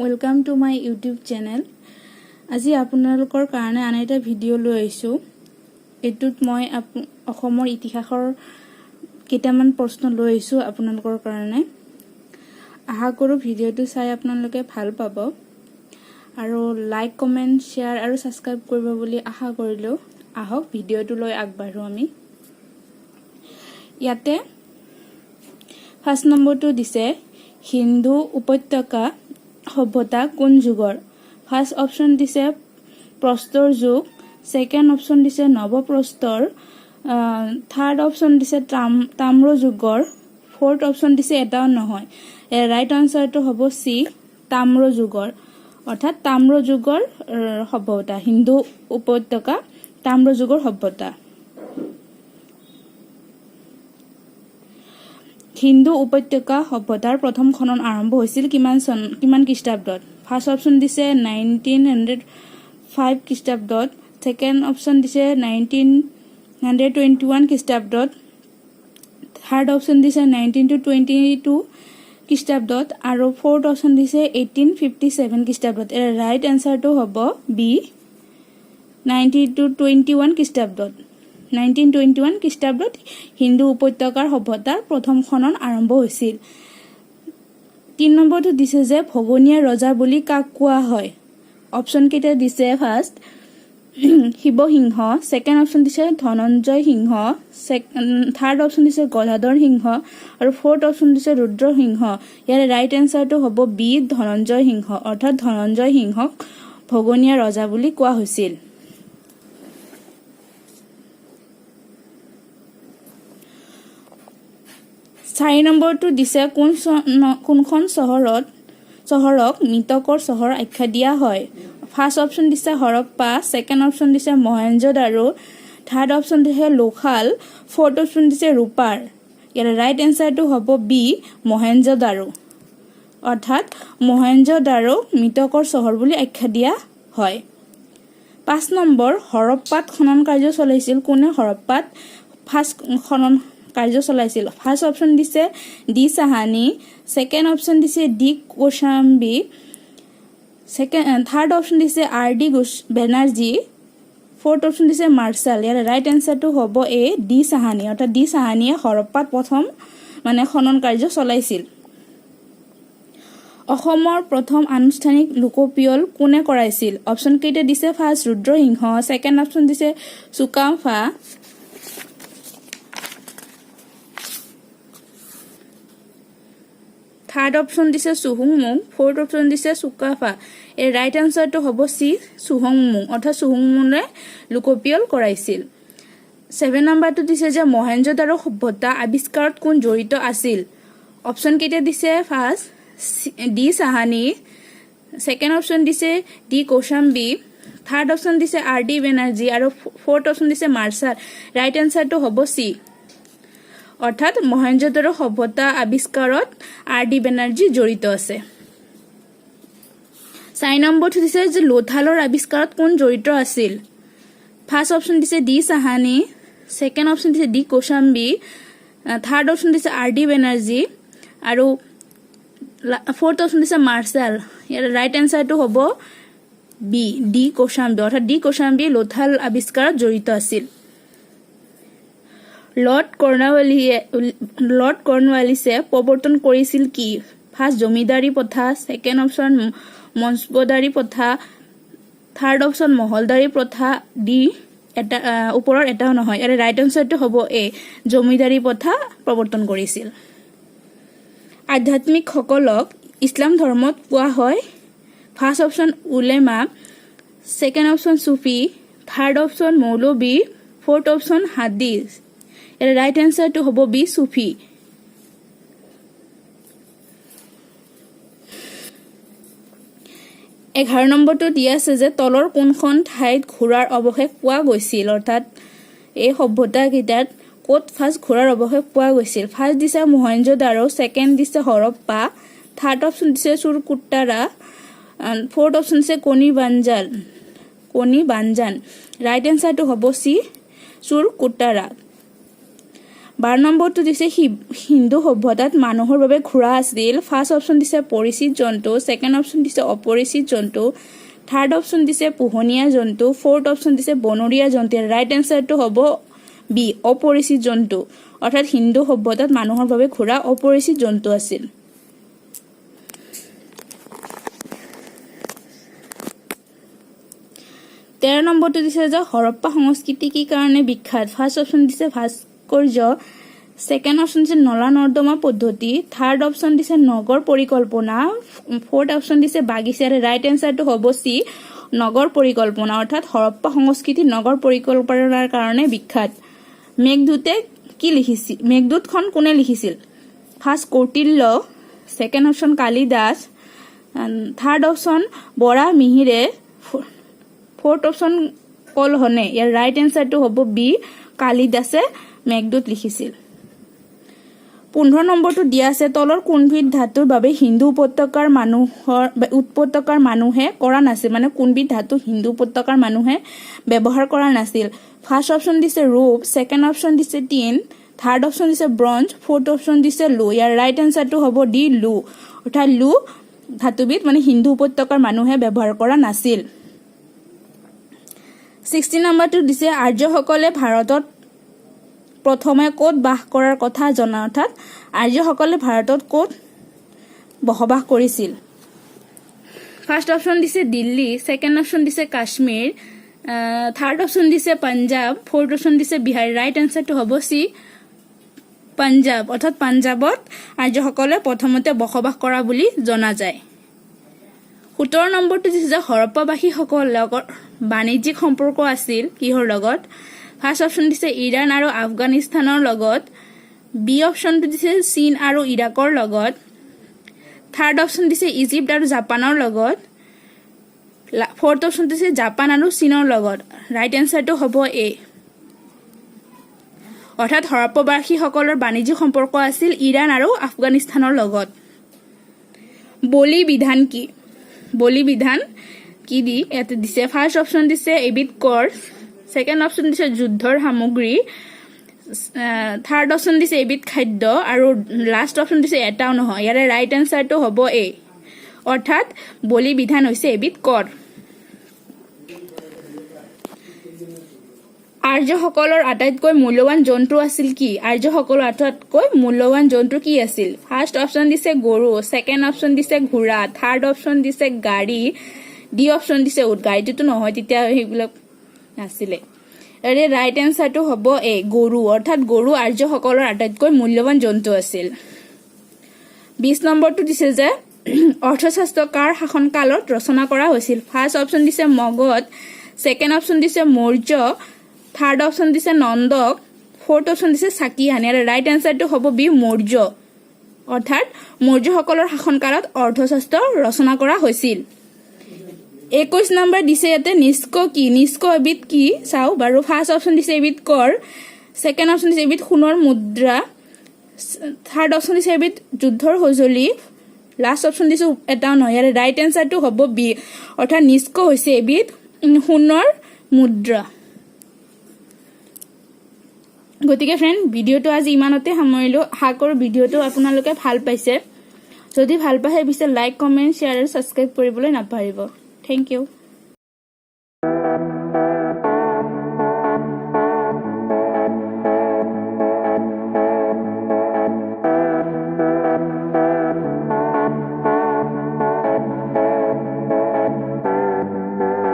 Welcome to my YouTube channel. আজি আপোনালোকৰ কাৰণে আন এটা ভিডিঅ' লৈ আহিছোঁ। এইটোত মই অসমৰ ইতিহাসৰ কেইটামান প্ৰশ্ন লৈ আহিছোঁ আপোনালোকৰ কাৰণে। আশা কৰোঁ ভিডিঅ'টো চাই আপোনালোকে ভাল পাব আৰু লাইক কমেণ্ট শ্বেয়াৰ আৰু ছাবস্ক্ৰাইব কৰিব বুলি আশা কৰিলোঁ। আহক ভিডিঅ'টো লৈ আগবাঢ়ো আমি। ইয়াতে ফাৰ্ষ্ট নম্বৰটো দিছে হিন্দু উপত্যকা সভ্যতা কোন যুগৰ। ফাৰ্ষ্ট অপশ্যন দিছে প্ৰস্তৰ যুগ, ছেকেণ্ড অপশ্যন দিছে নৱপ্ৰস্তৰ, থাৰ্ড অপশ্যন দিছে তাম্ৰ যুগৰ, ফৰ্থ অপশ্যন দিছে এটাও নহয়। ৰাইট আনচাৰটো হ'ব চি, তাম্ৰ যুগৰ, অৰ্থাৎ তাম্ৰ যুগৰ সভ্যতা, হিন্দু উপত্যকা তাম্ৰ যুগৰ সভ্যতা। হিন্দু উপত্যকা সভ্যতাৰ প্ৰথম খনন আৰম্ভ হৈছিল কিমান খ্ৰীষ্টাব্দত। ফাৰ্ষ্ট অপশ্যন দিছে 1905 খ্ৰীষ্টাব্দত, ছেকেণ্ড অপশ্যন দিছে 1921 খ্ৰীষ্টাব্দত, থাৰ্ড অপশ্যন দিছে 1922 খ্ৰীষ্টাব্দত আৰু ফৰ্থ অপশ্যন দিছে 1857 খ্ৰীষ্টাব্দত। ৰাইট এনচাৰটো হ'ব বি, 1921 খ্ৰীষ্টাব্দত। 1921 খ্ৰীষ্টাব্দত হিন্দু উপত্যকাৰ সভ্যতাৰ প্ৰথম খনন আৰম্ভ হৈছিল। 3 নম্বৰটো দিছে যে ভগনীয়া ৰজা বুলি কাক কোৱা হয়। অপশ্যন কেইটা দিছে ফাৰ্ষ্ট শিৱসিংহ, ছেকেণ্ড অপশ্যন দিছে ধনঞ্জয় সিংহ, থাৰ্ড অপশ্যন দিছে গদাধৰ সিংহ আৰু ফৰ্থ অপশ্যন দিছে ৰুদ্ৰসিংহ। ইয়াৰে ৰাইট এনচাৰটো হ'ব বি, ধনঞ্জয় সিংহ, অৰ্থাৎ ধনঞ্জয় সিংহক ভগনীয়া ৰজা বুলি কোৱা হৈছিল। চাৰি নম্বৰটো দিছে কোনখন চহৰক মৃতকৰ চহৰ আখ্যা দিয়া হয়। ফাৰ্ষ্ট অপশ্যন দিছে হৰপ্পা, ছেকেণ্ড অপশ্যন দিছে মহেঞ্জোদাৰো, থাৰ্ড অপশ্যন দিছে লোথাল, ফৰ্থ অপশ্যন দিছে ৰূপাৰ। ইয়াৰ ৰাইট এনচাৰটো হ'ব বি, মহেঞ্জোদাৰো, অৰ্থাৎ মহেঞ্জোদাৰো মৃতকৰ চহৰ বুলি আখ্যা দিয়া হয়। 5 নম্বৰ হৰপ্পাত খনন কাৰ্য চলাইছিল কোনে। হৰপ্পাত ফাৰ্ষ্ট খনন কাৰ্য চলাইছিল। ফাৰ্ষ্ট অপশ্যন দিছে ডি চাহানী, ছেকেণ্ড অপশ্যন দিছে ডি কোশাম্বী, থাৰ্ড অপশ্যন দিছে R D Banerjee, fourth option দিছে মাৰ্চাল। ইয়াৰ ৰাইট এনচাৰটো হ'ব এ, ডি চাহানী, অৰ্থাৎ ডি চাহানীয়ে হৰপ্পাত প্ৰথম খনন কাৰ্য চলাইছিল। অসমৰ প্ৰথম আনুষ্ঠানিক লোকপিয়ল কোনে কৰাইছিল। অপশ্যন কেইটা দিছে ফাৰ্ষ্ট ৰুদ্ৰসিংহ, ছেকেণ্ড অপশ্যন দিছে চুকাফা, থাৰ্ড অপশ্যন দিছে চুহুংমুং, ফৰ্থ অপশ্যন দিছে চুকাফা। এই ৰাইট আনচাৰটো হ'ব চি, চুহুংমুং, অৰ্থাৎ চুহুংমুঙে লোকপিয়ল কৰাইছিল। 7 নম্বৰটো দিছে যে মহেঞ্জোদাৰো সভ্যতা আৱিষ্কাৰত কোন জড়িত আছিল। অপশ্যন কেইটা দিছে first D Sahani, second option দিছে ডি কোশাম্বী, থাৰ্ড অপশ্যন দিছে আৰ ডি বেনাৰ্জী আৰু ফৰ্থ অপশ্যন দিছে মাৰ্চাল। ৰাইট এনচাৰটো হ'ব চি, অৰ্থাৎ মহেঞ্জোদাৰো সভ্যতা আৱিষ্কাৰত আৰ ডি বেনাৰ্জী জড়িত আছে। 4 নম্বৰটো দিছে যে লোথালৰ আৱিষ্কাৰত কোন জড়িত আছিল। ফাৰ্ষ্ট অপশ্যন দিছে ডি চাহানী, ছেকেণ্ড অপশ্যন দিছে ডি কোশাম্বী, থাৰ্ড অপশ্যন দিছে আৰ ডি বেনাৰ্জী আৰু ফৰ্থ অপশ্যন দিছে মাৰ্চাল। ইয়াৰ ৰাইট এনচাৰটো হ'ব বি, ডি কোশাম্বী, অৰ্থাৎ ডি কোশাম্বী লোথাল আৱিষ্কাৰত জড়িত আছিল। লৰ্ড কৰ্ণৱালিছে প্ৰৱৰ্তন কৰিছিল কি। ফাৰ্ষ্ট জমিদাৰী প্ৰথা, ছেকেণ্ড অপশ্যন মঞ্চবদাৰী প্ৰথা, থাৰ্ড অপশ্যন মহলদাৰী প্ৰথা, ডি ওপৰৰ এটাও নহয়। ইয়াৰে ৰাইট এনচাৰটো হ'ব এ, জমিদাৰী প্ৰথা প্ৰৱৰ্তন কৰিছিল। আধ্যাত্মিকসকলক ইছলাম ধৰ্মত কোৱা হয়। ফাৰ্ষ্ট অপশ্যন উলেমা, ছেকেণ্ড অপশ্যন চুফি, থাৰ্ড অপশ্যন মৌলবী, ফৰ্থ অপশ্যন হাদিছ। ইয়াৰ ৰাইট এনচাৰটো হ'ব বি, চুফি। 11 নম্বৰটো দিয়া আছে যে তলৰ কোনখন ঠাইত ঘোঁৰাৰ অৱশেষ পোৱা গৈছিল, অৰ্থাৎ এই সভ্যতাকেইটাত ক'ত ফাৰ্ষ্ট ঘোঁৰাৰ অৱশেষ পোৱা গৈছিল। ফাৰ্ষ্ট দিছে মহেঞ্জোদাৰো, ছেকেণ্ড দিছে হৰপ্পা, থাৰ্ড অপশ্যন দিছে চুৰকুট্টাৰা, ফৰ্থ অপশ্যন দিছে কণিবাঞ্জান। ৰাইট এনচাৰটো হ'ব চি, চুৰকুট্টাৰা। 12 নম্বৰটো দিছে হিন্দু সভ্যতাত মানুহৰ বাবে ঘোঁৰা আছিল ফাৰ্ষ্ট অপচন দিছে পৰিচিত জন্তু সেকেন্ড অপচন দিছে অপৰিচিত জন্তু থাৰ্ড অপচন দিছে পোহনীয়া জন্তু ফোৰ্থ অপচন দিছে বনৰীয়া জন্তু ৰাইট এনসাৰটো হ'ব বি অপৰিচিত জন্তু অৰ্থাৎ হিন্দু সভ্যতাত মানুহৰ বাবে ঘোঁৰা অপৰিচিত জন্তু আছিল 13 নম্বৰটো দিছে যে হৰপ্পা সংস্কৃতি কি কাৰণে বিখ্যাত ফাৰ্ষ্ট অপচন দিছে ভাস্কৰ্য সেকেন্ড অপচন দিছে নলা নৰ্দমা পদ্ধতি থাৰ্ড অপচন দিছে নগৰ পৰিকল্পনা ফোৰ্থ অপচন দিছে বাগিচাৰ ৰাইট এনসাৰটো হ'ব সি নগৰ পৰিকল্পনা অৰ্থাৎ হৰপ্পা সংস্কৃতি নগৰ পৰিকল্পনাৰ কাৰণে বিখ্যাত মেঘদূতে কি লিখিছিল মেঘদূতখন কোনে লিখিছিল first Kautilya second option Kalidas third option বৰা মিহিৰে ফোৰ্থ অপচন কলহনে ইয়াৰ ৰাইট এনসাৰটো হ'ব বি কালিদাসে মেঘদূত লিখিছিল 15 নম্বৰটো দিয়া আছে তলৰ কোনবিধ ধাতুৰ বাবে হিন্দু উপত্যকাৰ মানুহে কৰা নাছিল মানে কোনবিধ ধাতু হিন্দু উপত্যকাৰ মানুহে ব্যৱহাৰ কৰা নাছিল ফাৰ্ষ্ট অপচন দিছে ৰূপ সেকেন্ড অপচন দিছে টিন থাৰ্ড অপচন দিছে ব্ৰঞ্জ ফোৰ্থ অপচন দিছে লো ইয়াৰ ৰাইট এনসাৰটো হ'ব ডি লো অৰ্থাৎ লো ধাতুবিধ মানে হিন্দু উপত্যকাৰ মানুহে ব্যৱহাৰ কৰা নাছিল 16 নম্বৰটো দিছে আৰ্যসকলে ভাৰতত প্ৰথমে কোত বাস কৰাৰ কথা জনা অৰ্থাৎ আৰ্যসকলে ভাৰতত কোত বসবাস কৰিছিল ফাৰ্ষ্ট অপচন দিছে দিল্লী সেকেন্ড অপচন দিছে কাশ্মীৰ থাৰ্ড অপচন দিছে পাঞ্জাব ফোৰ্থ অপচন দিছে বিহাৰ ৰাইট এনসাৰটো হ'ব সি পাঞ্জাব অৰ্থাৎ পাঞ্জাবত আৰ্যসকলে প্ৰথমতে বসবাস কৰা বুলি জনা যায় 17 নম্বৰটো দিছে যে হৰপ্পাবাসীসকলৰ লগত বাণিজ্যিক সম্পৰ্ক আছিল কিহৰ লগত ফাৰ্ষ্ট অপচন দিছে ইৰাণ আৰু আফগানিস্তানৰ লগত বি অপচনটো দিছে চীন আৰু ইৰাকৰ লগত থাৰ্ড অপচন দিছে ইজিপ্ত আৰু জাপানৰ লগত ফোৰ্থ অপচন দিছে জাপান আৰু চীনৰ লগত ৰাইট এনসাৰটো হ'ব এ অৰ্থাৎ হৰপ্পাবাসীসকলৰ বাণিজ্যিক সম্পৰ্ক আছিল ইৰাণ আৰু আফগানিস্তানৰ লগত বলি বিধান কি বলি বিধান কি দি ইয়াতে দিছে ফাৰ্ষ্ট অপচন দিছে এবিধ কৰ সেকেন্ড অপচন দিছে যুদ্ধৰ সামগ্ৰী থাৰ্ড অপচন দিছে এবিধ খাদ্য আৰু লাষ্ট অপচন দিছে এটাও নহয় ইয়াৰে ৰাইট এনসাৰটো হ'ব এ অৰ্থাৎ বলি বিধান হৈছে এবিধ কৰ আৰ্যসকলৰ আটাইতকৈ মূল্যৱান জন্তু আছিল কি আৰ্যসকলৰ আটাইতকৈ মূল্যৱান জন্তু কি আছিল ফাৰ্ষ্ট অপচন দিছে গৰু সেকেন্ড অপচন দিছে ঘোঁৰা থাৰ্ড অপচন দিছে গাড়ী ডি অপচন দিছে উট গাড়ীটো নহয় তেতিয়া সেইবিলাক নাছিলে এৰে ৰাইট এনসাৰটো হ'ব এ গৰু অৰ্থাৎ গৰু আৰ্যসকলৰ আটাইতকৈ মূল্যৱান জন্তু আছিল 20 নম্বৰটো দিছে যে অৰ্থশাস্ত্ৰ কাৰ শাসনকালত ৰচনা কৰা হৈছিল ফাৰ্ষ্ট অপচন দিছে মগধ সেকেন্ড অপচন দিছে মৌৰ্য থাৰ্ড অপচন দিছে নন্দক ফোৰ্থ অপচন দিছে সাকিয়ান ইয়াৰ ৰাইট এনসাৰটো হ'ব বি মৌৰ্য অৰ্থাৎ মৌৰ্যসকলৰ শাসনকালত অৰ্থশাস্ত্ৰ ৰচনা কৰা হৈছিল 21 নম্বৰ দিছে ইয়াতে নিষ্ক কি নিষ্ক এবিধ কি চাও বাৰু ফাৰ্ষ্ট অপচন দিছে এবিধ কৰ সেকেন্ড অপচন দিছে এবিধ সোণৰ মুদ্ৰা থাৰ্ড অপচন দিছে এবিধ যুদ্ধৰ সঁজুলি লাষ্ট অপচন দিছে এটাও নহয় ইয়াৰ ৰাইট এনসাৰটো হ'ব বি অৰ্থাৎ নিষ্ক হৈছে এবিধ সোণৰ মুদ্ৰা গতিকে ফ্ৰেণ্ড ভিডিওটো আজি ইমানতে সামৰিলো আশা কৰো ভিডিওটো আপোনালোকে ভাল পাইছে যদি ভাল পায় বিশেষ লাইক কমেন্ট শ্বেয়াৰ আৰু সাবস্ক্ৰাইব কৰিবলৈ নাপাহৰিব Thank you.